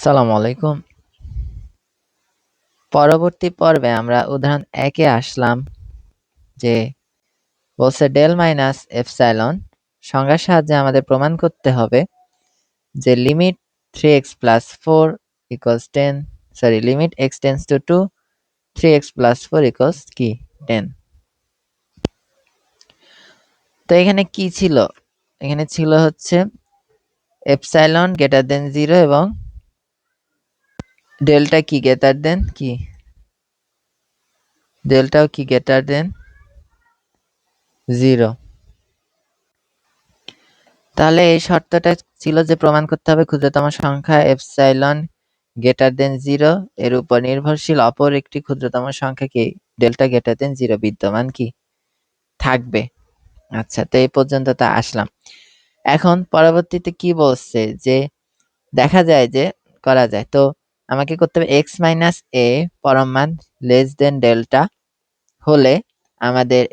আসসালামু আলাইকুম। পরবর্তী পর্বে আমরা উদাহরণ ১ এ আসলাম যে বলছে ডেল মাইনাস এপসাইলন সংজ্ঞার সাহায্যে আমাদের প্রমাণ করতে হবে যে limit 3x plus 4 equals 10 limit x tends to 2 3x plus 4 equals কি 10। তো এখানে কি ছিল? এখানে ছিল হচ্ছে এপসাইলন গ্রেটার দেন 0 এবং ডেল্টা কি গ্রেটার দেন কি ডেল্টাও কি গ্রেটার দেন 0। তাহলে এই শর্তটা ছিল যে প্রমাণ করতে হবে ক্ষুদ্রতম সংখ্যা এপসাইলন গ্রেটার দেন 0 এর উপর নির্ভরশীল অপর একটি ক্ষুদ্রতম সংখ্যা কি ডেল্টা গ্রেটার দেন 0 বিদ্যমান কি থাকবে। আচ্ছা, তো এই পর্যন্ত তা আসলাম। এখন পরবর্তীতে কি বলছে যে দেখা যায় যে করা যায়, তো আমাকে করতে হবে x মাইনাস a পরম মান লেস দেন ডেল্টা হলে আমাদের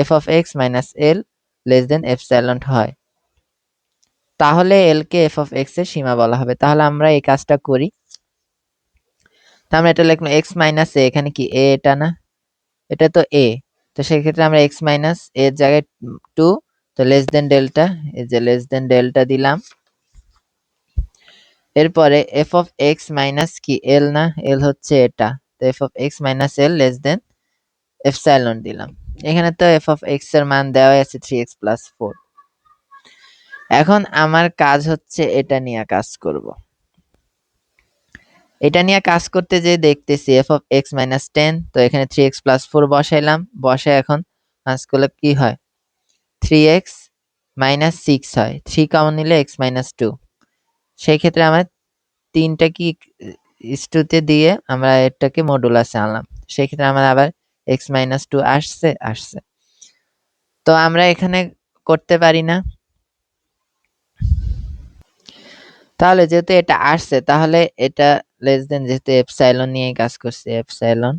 f of x minus l less than epsilon হয়, তাহলে এল কে এফ অফ এক্স এর সীমা বলা হবে। তাহলে আমরা এই কাজটা করি। তো আমরা এটা লিখলাম এক্স মাইনাস এ, এখানে কি এ এটা না, এটা তো এ, তো সেক্ষেত্রে আমরা এক্স মাইনাস এর জায়গায় 2, তো লেস দেন ডেল্টা, এই যে লেস দেন ডেল্টা দিলাম। এরপরে এফ অফ এক্স মাইনাস কি এল না, এল হচ্ছে এটা, তো F of x minus L less than epsilon দিলাম। এখানে তো এফ অফ এক্স এর মান দেওয়া আছে 3x প্লাস 4। এখন আমার কাজ হচ্ছে এটা নিয়ে কাজ করব। এটা নিয়ে কাজ করতে যে দেখতেছি এফ অফ এক্স মাইনাস 10, তো এখানে 3x প্লাস 4 বসাইলাম, বসে এখন কাজ করলে কি হয় 3x মাইনাস 6 হয়, 3 কমন নিলে x মাইনাস 2। সেই ক্ষেত্রে আমরা তিনটা কি তে দিয়ে আমরা এটাকে মডুলাসে আনলাম, সেই ক্ষেত্রে আমরা আবার x মাইনাস 2 আসছে। তো আমরা এখানে করতে পারি না, তাহলে যেহেতু এটা আসছে তাহলে এটা লেস দেন, যেহেতু এপসাইলন নিয়ে কাজ করছে এপসাইলন।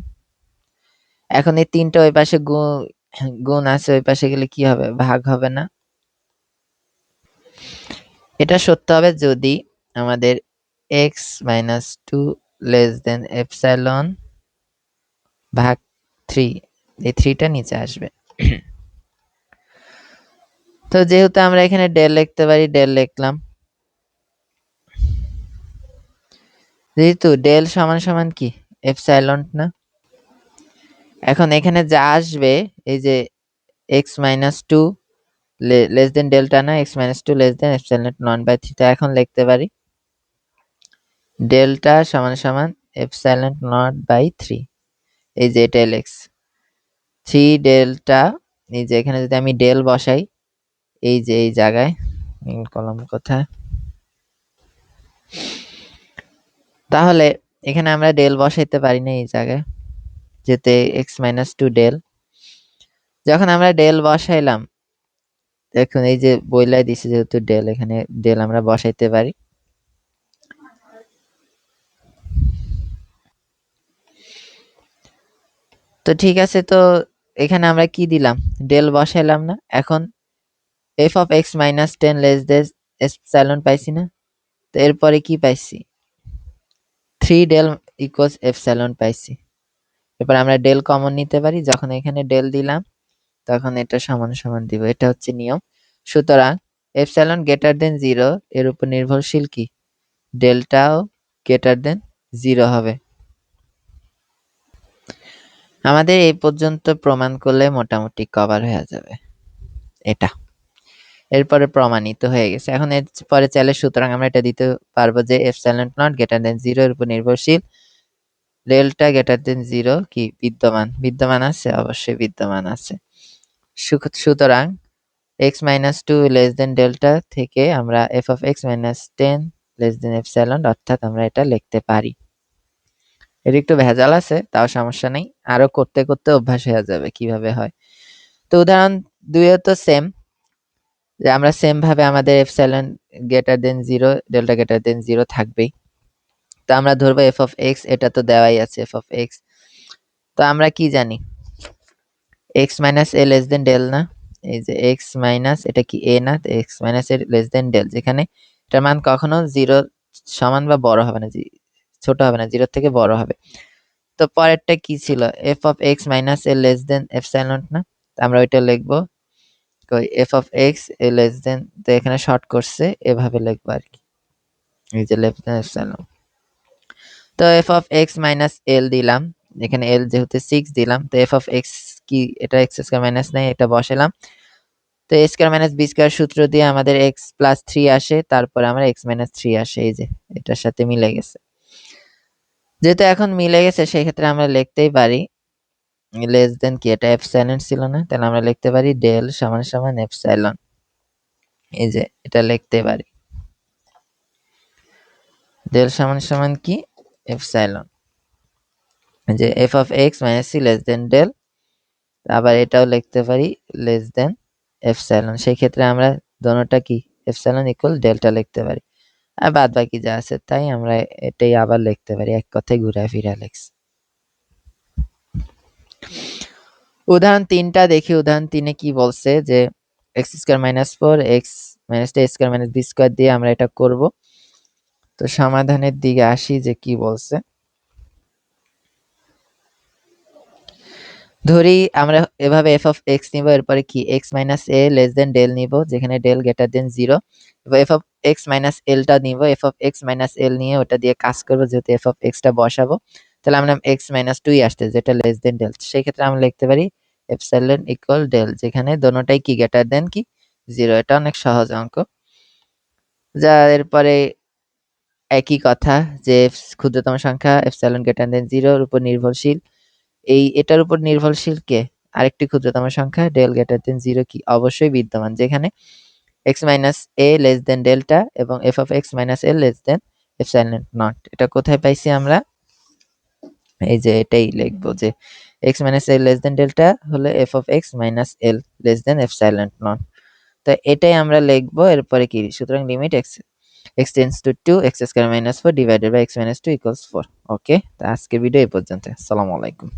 এখন এই তিনটা ওই পাশে গুণ আছে, ওই পাশে গেলে কি হবে ভাগ হবে না। এটা সত্য হবে যদি আমাদের x minus 2 less than epsilon ভাগ 3, এই 3টা নিচে আসবে। তো যেহেতু আমরা এখানে ডেল লিখতে পারি, ডেল লিখলাম, যেহেতু ডেল সমান সমান কি এপসাইলন না। এখন এখানে যা আসবে এই যে x minus 2 less than delta না, x minus 2 less than epsilon naught by 3, তো এখন লিখতে পারি ডেল্টা সমান সমান এপসাইলন নট বাই 3, এই যে এটা এলএক্স 3 ডেল্টা, এই যে এখানে যদি আমি ডেল বসাই, এই যে এই জায়গায় কলম কোথায়, তাহলে এখানে আমরা ডেল বসাইতে পারি না এই জায়গায়, যেতে এক্স মাইনাস 2 ডেল। যখন আমরা ডেল বসাইলাম, দেখুন এই যে বইলাই দিছে যেহেতু ডেল, এখানে ডেল আমরা বসাইতে পারি। তো ঠিক আছে, তো এখানে আমরা কি দিলাম ডেল বসাইলাম না। এখন F of x minus 10 less than epsilon পাইছি না, তো এরপরে কি পাইছি 3 ডেল ইকুয়ালস এপসাইলন পাইছি। এরপর আমরা ডেল কমন নিতে পারি, যখন এখানে ডেল দিলাম তখন এটা সমান সমান দিব, এটা হচ্ছে নিয়ম। সুতরাং এপসাইলন গ্রেটার দেন 0 এর উপর নির্ভরশীল কি ডেল্টাও গ্রেটার দেন 0 হবে। আমাদের এই পর্যন্ত প্রমাণ করলে মোটামুটি কভার হয়ে যাবে এটা, এরপরে প্রমাণিত হয়ে গেছে। এখন এর পরে চাইলে সুতরাং আমরা এটা দিতে পারবো যে এপসাইলন নট গ্রেটার দেন 0 এর উপর নির্ভরশীল ডেল্টা গ্রেটার দেন 0 কি বিদ্যমান আছে, অবশ্যই বিদ্যমান আছে। সুতরাং x minus 2 less than delta থেকে আমরা f of x minus 10 less than epsilon, অর্থাৎ আমরা এটা লিখতে পারি। এর একটু ভেজাল আছে, তাও সমস্যা নেই, আরো করতে করতে অভ্যাস হয়ে যাবে কিভাবে হয়। তো উদাহরণ 2 এ তো সেম, যে আমরা সেম ভাবে আমাদের epsilon greater than 0 delta greater than 0 থাকবেই। তো আমরা ধরবো f অফ x, এটা তো দেওয়াই আছে f অফ x। তো আমরা কি জানি x minus a less than del না, এই যে x মাইনাস এটা কি a না, তো x minus a less than del, যেখানে এটার মান কখনো 0 সমান বা বড় হবে না, ছোট হবে না, 0 থেকে বড় হবে। তো পরেরটা কি ছিল? f of x minus a less than epsilon না? আমরা ওইটা লিখবো। কই f of x a less than, তো এখানে শর্ট করছে, এভাবে লিখবো আর কি। এই যে less than epsilon। তো f of x minus l দিলাম, এখানে l যেহেতু 6 দিলাম, তো f of x কি, এটা x স্কয়ার মাইনাস নাই, এটা বসালাম। তো a square minus b square সূত্র দিয়ে আমাদের x প্লাস 3 আসে, তারপরে আমরা x মাইনাস 3 আসে, এই যে এটার সাথে মিলে গেছে। যেহেতু এখন মিলে গেছে, সেই ক্ষেত্রে আমরা লিখতেই পারি লেস দেন কি, এটা এপসাইলন ছিল না, তাহলে আমরা লিখতে পারি ডেল সমান সমান এপসাইলন। এই যে এটা লিখতে পারি ডেল সমান সমান কি, এপসাইলন। যে f of x minus c less than del, আবার এটাও লিখতে পারি লেস দেন এপসাইলন। সেই ক্ষেত্রে আমরা দোনোটা কি এপসাইলন ইকুয়াল ডেল্টা লিখতে পারি, আর বাদ বাকি যা আছে তাই আমরা এটাই আবার লিখতে পারি, এক কথায় ঘুরে ফিরে লিখছি। উদাহরণ 3টা দেখি। উদাহরণ 3-এ কি বলছে যে x square minus 4 x minus a square minus b square দিয়ে আমরা এটা করব। তো সমাধানের দিকে আসি যে কি বলছে। ধরি আমরা এভাবে f of x নিব, এরপরে কি x minus a less than del নিব, যেখানে ডেল গ্রেটার দেন 0। এবার f of x minus l টা নিব, f of x minus l নিয়ে ওটা দিয়ে কাজ করব, যেহেতু f of x টা বসাবো, তাহলে আমরা x মাইনাস 2 আসছে, যেটা লেস দেন ডেল। সেই ক্ষেত্রে আমরা লিখতে পারি এপসাইলন ইকুয়াল ডেল, যেখানে দোনোটাই কি গ্রেটার দেন কি 0। এটা অনেক সহজ অঙ্ক। যা এরপরে একই কথা যে ক্ষুদ্রতম সংখ্যা এপসাইলন গ্রেটার দেন 0 এর উপর নির্ভরশীল। এটার উপর নির্ভরশীল কে, আরেকটি ক্ষুদ্রতম সংখ্যা ডেল গ্রেটার দেন 0 কি অবশ্যই বিদ্যমান, যেখানে x minus a less than delta এবং f of x minus l less than epsilon not. এটা কোথায় পাইছি আমরা? এই যে এটাই লিখবো যে x minus a less than delta হলো f of x minus l less than epsilon naught. তো এটাই আমরা লিখবো। এরপরে কি, সুতরাং limit x tends to 2 x square minus 4 divided by x minus 2 equals 4। Okay, তো আজকের ভিডিও এই পর্যন্ত। আসসালামু আলাইকুম।